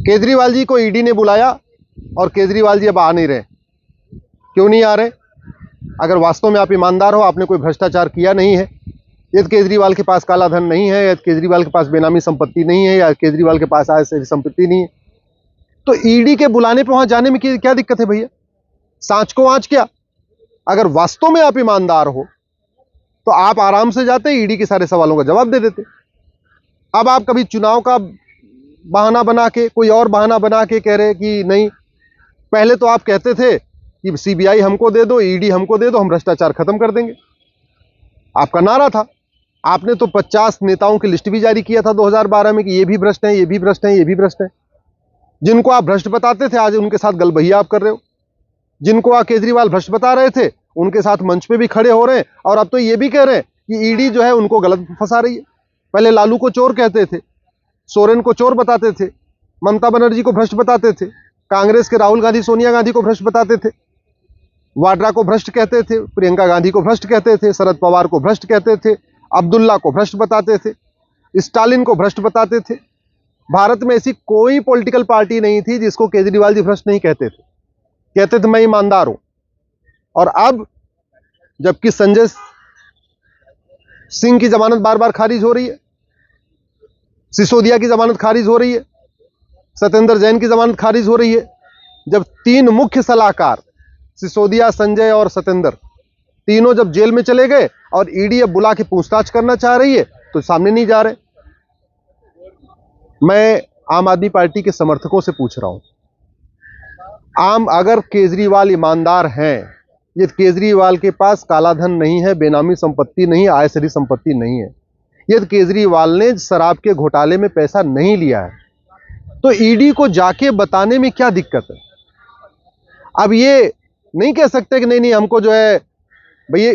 केजरीवाल जी को ईडी ने बुलाया और केजरीवाल जी अब आ नहीं रहे। क्यों नहीं आ रहे? अगर वास्तव में आप ईमानदार हो, आपने कोई भ्रष्टाचार किया नहीं है, यदि केजरीवाल के पास काला धन नहीं है, यदि केजरीवाल के पास बेनामी संपत्ति नहीं है, या केजरीवाल के पास आय से संपत्ति नहीं है, तो ईडी के बुलाने पर वहां जाने में क्या दिक्कत है भैया? सांच को आंच क्या? अगर वास्तव में आप ईमानदार हो तो आप आराम से जाते, ईडी के सारे सवालों का जवाब दे देते। अब आप कभी चुनाव का बहाना बना के, कोई और बहाना बना के कह रहे कि नहीं, पहले तो आप कहते थे कि सीबीआई हमको दे दो, ईडी हमको दे दो, हम भ्रष्टाचार खत्म कर देंगे। आपका नारा था। आपने तो 50 नेताओं की लिस्ट भी जारी किया था 2012 में कि ये भी भ्रष्ट हैं, ये भी भ्रष्ट हैं, ये भी भ्रष्ट हैं। जिनको आप भ्रष्ट बताते थे, आज उनके साथ गलबहिया आप कर रहे हो। जिनको आप केजरीवाल भ्रष्ट बता रहे थे, उनके साथ मंच पे भी खड़े हो रहे हैं, और अब तो ये भी कह रहे हैं कि ईडी जो है उनको गलत फंसा रही है। पहले लालू को चोर कहते थे, सोरेन को चोर बताते थे, ममता बनर्जी को भ्रष्ट बताते थे, कांग्रेस के राहुल गांधी सोनिया गांधी को भ्रष्ट बताते थे, वाड्रा को भ्रष्ट कहते थे, प्रियंका गांधी को भ्रष्ट कहते थे, शरद पवार को भ्रष्ट कहते थे, अब्दुल्ला को भ्रष्ट बताते थे, स्टालिन को भ्रष्ट बताते थे। भारत में ऐसी कोई पॉलिटिकल पार्टी नहीं थी जिसको केजरीवाल जी भ्रष्ट नहीं कहते थे। कहते थे मैं ईमानदार हूं। और अब जबकि संजय सिंह की जमानत बार बार खारिज हो रही है, सिसोदिया की जमानत खारिज हो रही है, सत्येंद्र जैन की जमानत खारिज हो रही है, जब 3 मुख्य सलाहकार सिसोदिया, संजय और सत्येंद्र तीनों जब जेल में चले गए और ईडी अब बुला के पूछताछ करना चाह रही है, तो सामने नहीं जा रहे। मैं आम आदमी पार्टी के समर्थकों से पूछ रहा हूं, अगर केजरीवाल ईमानदार हैं, ये केजरीवाल के पास काला धन नहीं है, बेनामी संपत्ति नहीं है, आय से संपत्ति नहीं है, यदि केजरीवाल ने शराब के घोटाले में पैसा नहीं लिया है, तो ईडी को जाके बताने में क्या दिक्कत है? अब ये नहीं कह सकते कि नहीं हमको जो है भैया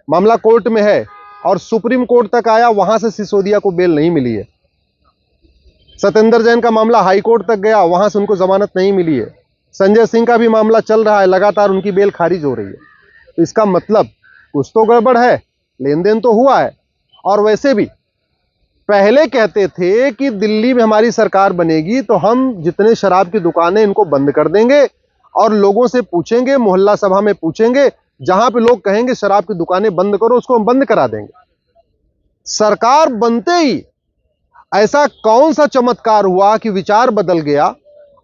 मामला कोर्ट में है और सुप्रीम कोर्ट तक आया, वहां से सिसोदिया को बेल नहीं मिली है। सत्येंद्र जैन का मामला हाई कोर्ट तक गया, वहां से उनको जमानत नहीं मिली है। संजय सिंह का भी मामला चल रहा है, लगातार उनकी बेल खारिज हो रही है। तो इसका मतलब कुछ तो गड़बड़ है, लेन देन तो हुआ है। और वैसे भी पहले कहते थे कि दिल्ली में हमारी सरकार बनेगी तो हम जितने शराब की दुकानें इनको बंद कर देंगे और लोगों से पूछेंगे, मोहल्ला सभा में पूछेंगे, जहां पे लोग कहेंगे शराब की दुकानें बंद करो, उसको हम बंद करा देंगे। सरकार बनते ही ऐसा कौन सा चमत्कार हुआ कि विचार बदल गया,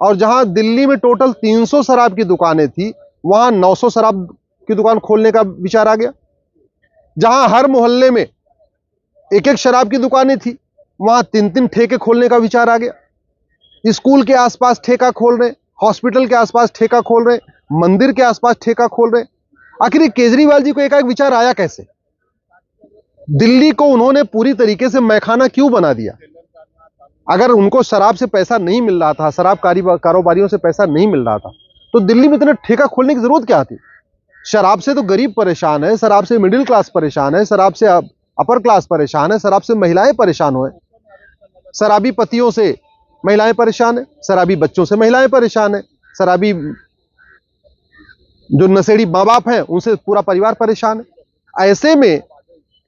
और जहां दिल्ली में टोटल 300 शराब की दुकानें थी, वहां 900 शराब की दुकान खोलने का विचार आ गया। जहां हर मोहल्ले में एक एक शराब की दुकानें थी, वहां 3-3 ठेके खोलने का विचार आ गया। स्कूल के आसपास ठेका खोल रहे, हॉस्पिटल के आसपास ठेका खोल रहे, मंदिर के आसपास ठेका खोल रहे। आखिर केजरीवाल जी को एकाएक विचार आया कैसे? दिल्ली को उन्होंने पूरी तरीके से मैखाना क्यों बना दिया? अगर उनको शराब से पैसा नहीं मिल रहा था, शराब कारोबारियों से पैसा नहीं मिल रहा था, तो दिल्ली में इतना ठेका खोलने की जरूरत क्या थी? शराब से तो गरीब परेशान है, शराब से मिडिल क्लास परेशान है, शराब से अपर क्लास परेशान है, शराब से महिलाएं परेशान हुए, शराबी पतियों से महिलाएं परेशान है, शराबी बच्चों से महिलाएं परेशान है, शराबी जो नशेड़ी माँ बाप हैं उनसे पूरा परिवार परेशान है। ऐसे में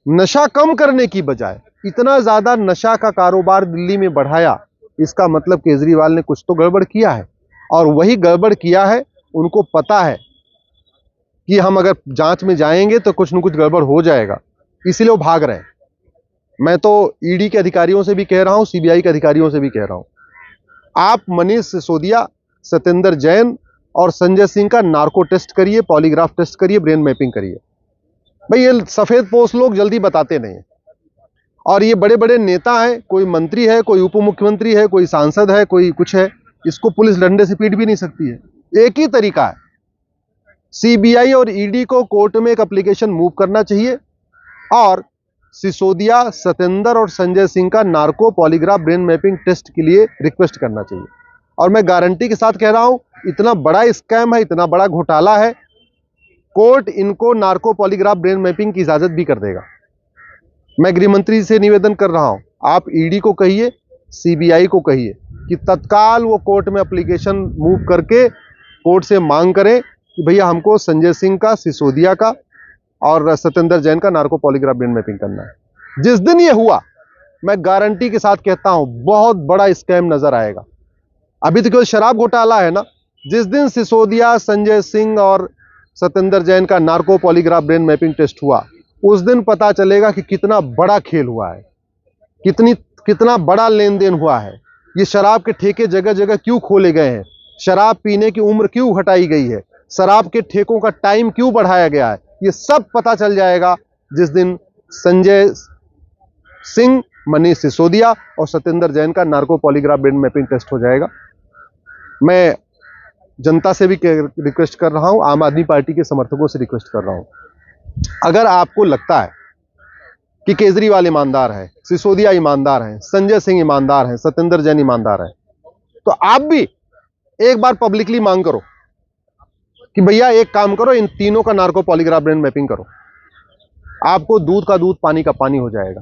नशा कम करने की बजाय इतना ज्यादा नशा का कारोबार दिल्ली में बढ़ाया, इसका मतलब केजरीवाल ने कुछ तो गड़बड़ किया है। और वही गड़बड़ किया है, उनको पता है कि हम अगर जांच में जाएंगे तो कुछ न कुछ गड़बड़ हो जाएगा, इसीलिए वो भाग रहे हैं। मैं तो ईडी के अधिकारियों से भी कह रहा हूं, सीबीआई के अधिकारियों से भी कह रहा हूं, आप मनीष सिसोदिया, सत्येंद्र जैन और संजय सिंह का नार्को टेस्ट करिए, पॉलीग्राफ टेस्ट करिए, ब्रेन मैपिंग करिए। भाई ये सफेद पोस्ट लोग जल्दी बताते नहीं हैं, और ये बड़े बड़े नेता हैं, कोई मंत्री है, कोई उप मुख्यमंत्री है, कोई सांसद है, कोई कुछ है, इसको पुलिस डंडे से पीट भी नहीं सकती है। एक ही तरीका है, सीबीआई और ईडी को कोर्ट में एक एप्लीकेशन मूव करना चाहिए और सिसोदिया, सत्येंद्र और संजय सिंह का narco polygraph brain mapping test के लिए रिक्वेस्ट करना चाहिए। और मैं गारंटी के साथ कह रहा हूं, इतना बड़ा स्कैम है, इतना बड़ा घोटाला है, कोर्ट इनको नार्को पॉलीग्राफ ब्रेन मैपिंग की इजाजत भी कर देगा। मैं गृह मंत्री से निवेदन कर रहा हूं, आप ईडी को कहिए, सीबीआई को कहिए कि तत्काल वो कोर्ट में एप्लीकेशन मूव करके कोर्ट से मांग करें कि भैया हमको संजय सिंह का, सिसोदिया का और सत्येंद्र जैन का नार्को पॉलीग्राफ ब्रेन मैपिंग करना है। जिस दिन ये हुआ, मैं गारंटी के साथ कहता हूं बहुत बड़ा स्कैम नजर आएगा। अभी तो केवल शराब घोटाला है ना। जिस दिन सिसोदिया, संजय सिंह और सत्येंद्र जैन का narco polygraph brain mapping test हुआ, उस दिन पता चलेगा कि कितना बड़ा खेल हुआ है, कितना बड़ा लेन देन हुआ है। ये शराब के ठेके जगह जगह क्यों खोले गए हैं, शराब पीने की उम्र क्यों घटाई गई है, शराब के ठेकों का टाइम क्यों बढ़ाया गया है, ये सब पता चल जाएगा जिस दिन संजय सिंह, मनीष सिसोदिया और सत्येंद्र जैन का narco polygraph brain mapping test हो जाएगा। मैं जनता से भी रिक्वेस्ट कर रहा हूं, आम आदमी पार्टी के समर्थकों से रिक्वेस्ट कर रहा हूं, अगर आपको लगता है कि केजरीवाल ईमानदार है, सिसोदिया ईमानदार है, संजय सिंह ईमानदार है, सत्येंद्र जैन ईमानदार है, तो आप भी एक बार पब्लिकली मांग करो कि भैया एक काम करो, इन तीनों का नार्को पॉलीग्राफ ब्रेन मैपिंग करो। आपको दूध का दूध, पानी का पानी हो जाएगा।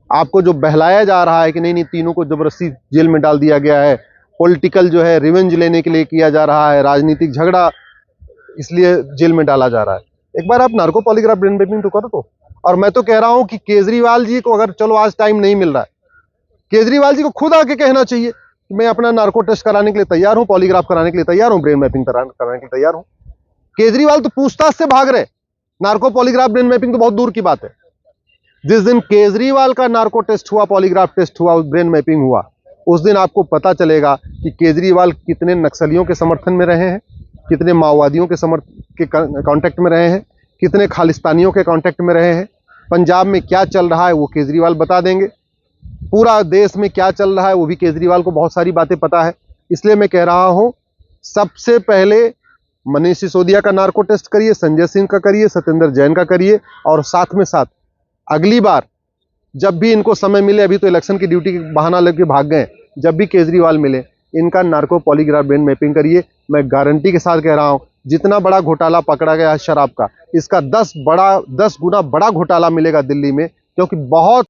आपको जो बहलाया जा रहा है कि नहीं नहीं तीनों को जबरदस्ती जेल में डाल दिया गया है, पॉलिटिकल जो है रिवेंज लेने के लिए किया जा रहा है, राजनीतिक झगड़ा इसलिए जेल में डाला जा रहा है, एक बार आप नार्को पॉलीग्राफ ब्रेन मैपिंग तो करो तो। और मैं तो कह रहा हूं कि केजरीवाल जी को, अगर चलो आज टाइम नहीं मिल रहा है, केजरीवाल जी को खुद आके कहना चाहिए कि मैं अपना नार्को टेस्ट कराने के लिए तैयार हूं, पॉलीग्राफ कराने के लिए तैयार हूं, ब्रेन मैपिंग कराने के लिए तैयार हूं। केजरीवाल तो पूछताछ से भाग रहे, नार्को पॉलीग्राफ ब्रेन मैपिंग तो बहुत दूर की बात है। जिस दिन केजरीवाल का नार्को टेस्ट हुआ, पॉलीग्राफ टेस्ट हुआ, ब्रेन मैपिंग हुआ, उस दिन आपको पता चलेगा कि केजरीवाल कितने नक्सलियों के समर्थन में रहे हैं, कितने माओवादियों के कांटेक्ट में रहे हैं, कितने खालिस्तानियों के कांटेक्ट में रहे हैं। पंजाब में क्या चल रहा है वो केजरीवाल बता देंगे, पूरा देश में क्या चल रहा है वो भी केजरीवाल को बहुत सारी बातें पता है। इसलिए मैं कह रहा हूं, सबसे पहले मनीष सिसोदिया का नार्को टेस्ट करिए, संजय सिंह का करिए, सत्येंद्र जैन का करिए, और साथ में साथ अगली बार जब भी इनको समय मिले, अभी तो इलेक्शन की ड्यूटी के बहाना लेके भाग गए, जब भी केजरीवाल मिले इनका नार्को पॉलीग्राफ ब्रेन मैपिंग करिए। मैं गारंटी के साथ कह रहा हूं, जितना बड़ा घोटाला पकड़ा गया है शराब का, इसका 10 गुना बड़ा घोटाला मिलेगा दिल्ली में, क्योंकि बहुत